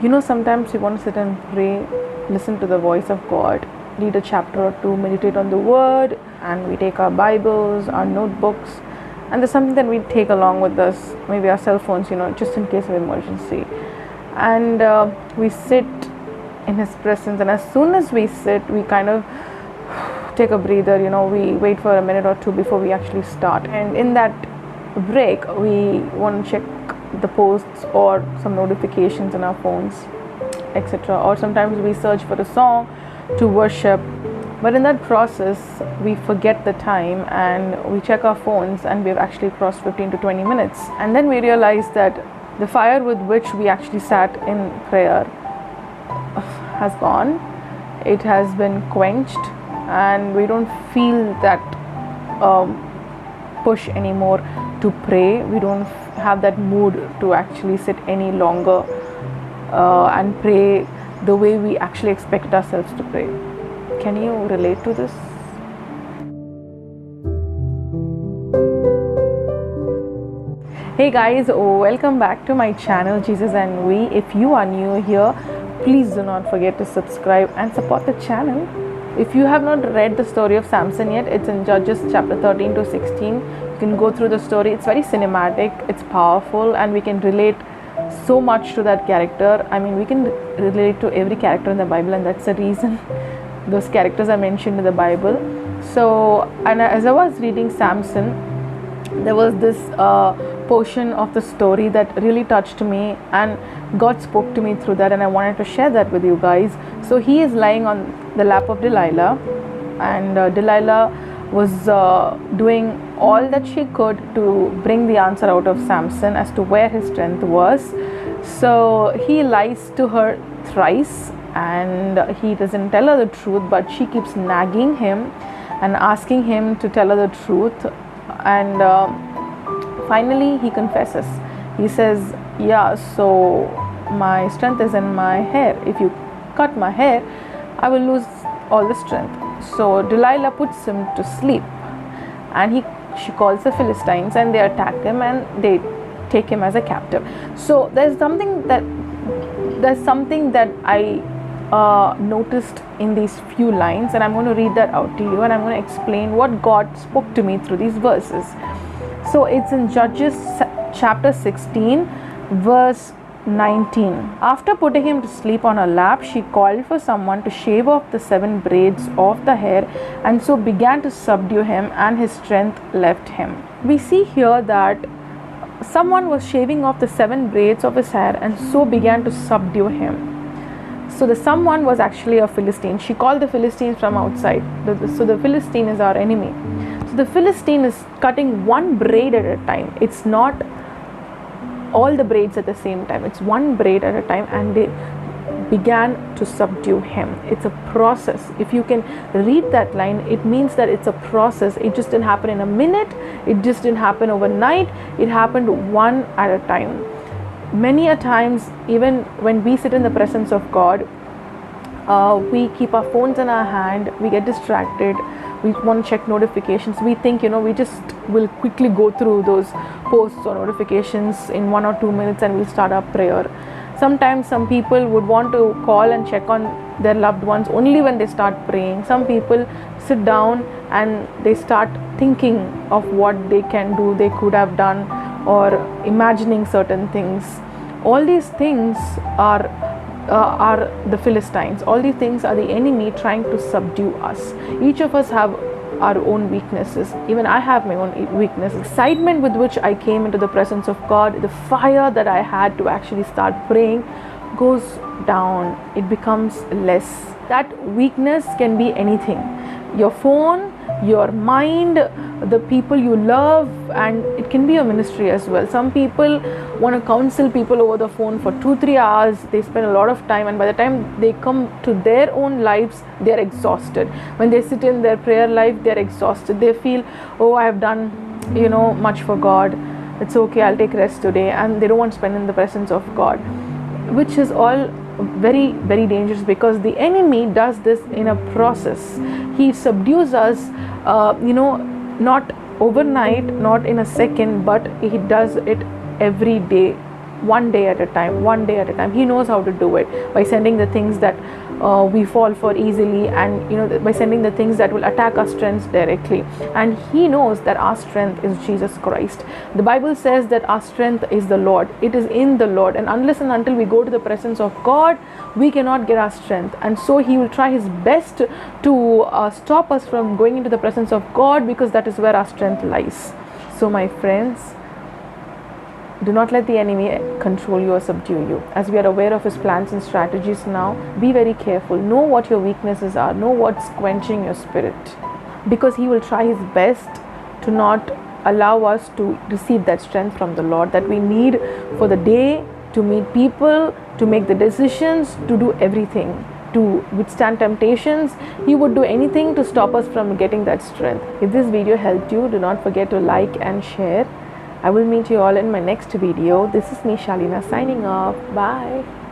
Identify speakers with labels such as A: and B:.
A: Sometimes we want to sit and pray, listen to the voice of God, read a chapter or two, meditate on the word, and we take our Bibles, our notebooks, and there's something that we take along with us, maybe our cell phones, just in case of emergency. And we sit in His presence, and as soon as we sit, we kind of take a breather, we wait for a minute or two before we actually start. And in that break, we want to check the posts or some notifications in our phones, etc. Or sometimes we search for a song to worship, but in that process we forget the time and we check our phones and we've actually crossed 15 to 20 minutes, and then we realize that the fire with which we actually sat in prayer has gone. It has been quenched, and we don't feel that push anymore to pray. We don't have that mood to actually sit any longer and pray the way we actually expect ourselves to pray. Can you relate to this? Hey guys, welcome back to my channel Jesus and We. If you are new here, please do not forget to subscribe and support the channel. If you have not read the story of Samson yet, it's in Judges chapter 13 to 16. You can go through the story. It's very cinematic, it's powerful, and we can relate so much to that character. I mean, we can relate to every character in the Bible, and that's the reason those characters are mentioned in the Bible. So, and as I was reading Samson, there was this portion of the story that really touched me, and God spoke to me through that, and I wanted to share that with you guys. So he is lying on the lap of Delilah, and Delilah was doing all that she could to bring the answer out of Samson as to where his strength was. So he lies to her thrice, and he doesn't tell her the truth, but she keeps nagging him and asking him to tell her the truth. And finally he confesses. He says, yeah, so my strength is in my hair. If you cut my hair, I will lose all the strength. So Delilah puts him to sleep, and she calls the Philistines, and they attack him and they take him as a captive. So there's something that I noticed in these few lines, and I'm going to read that out to you, and I'm going to explain what God spoke to me through these verses. So it's in Judges chapter 16 verse 19. After putting him to sleep on her lap, she called for someone to shave off the 7 braids of the hair, and so began to subdue him, and his strength left him. We see here that someone was shaving off the 7 braids of his hair and so began to subdue him. So the someone was actually a Philistine. She called the Philistines from outside. So the Philistine is our enemy. So the Philistine is cutting one braid at a time. It's not all the braids at the same time. It's one braid at a time, and they began to subdue him. It's a process. If you can read that line, it means that it's a process. It just didn't happen in a minute. It just didn't happen overnight. It happened one at a time. Many a times, even when we sit in the presence of God, we keep our phones in our hand, we get distracted, we want to check notifications. We think, we just will quickly go through those posts or notifications in 1 or 2 minutes and we'll start our prayer. Sometimes some people would want to call and check on their loved ones only when they start praying. Some people sit down and they start thinking of what they can do, they could have done, or imagining certain things. All these things are the Philistines. All these things are the enemy trying to subdue us. Each of us have our own weaknesses. Even I have my own weaknesses. Excitement with which I came into the presence of God, the fire that I had to actually start praying goes down. It becomes less. That weakness can be anything. Your phone, your mind, the people you love, and it can be a ministry as well. Some people want to counsel people over the phone for 2-3 hours. They spend a lot of time, and by the time they come to their own lives, they're exhausted. When they sit in their prayer life, they're exhausted. They feel, oh, I have done much for God, it's okay, I'll take rest today, and they don't want to spend in the presence of God, which is all very, very dangerous, because the enemy does this in a process. He subdues us, not overnight, not in a second, but he does it every day. one day at a time, one day at a time. He knows how to do it by sending the things that we fall for easily, and by sending the things that will attack our strengths directly. And he knows that our strength is Jesus Christ. The Bible says that our strength is the Lord. It is in the Lord, and unless and until we go to the presence of God, we cannot get our strength. And so he will try his best to stop us from going into the presence of God, because that is where our strength lies. So my friends, do not let the enemy control you or subdue you. As we are aware of his plans and strategies now, be very careful. Know what your weaknesses are. Know what's quenching your spirit, because he will try his best to not allow us to receive that strength from the Lord that we need for the day, to meet people, to make the decisions, to do everything, to withstand temptations. He would do anything to stop us from getting that strength. If this video helped you, do not forget to like and share. I will meet you all in my next video. This is me, Shalina, signing off. Bye.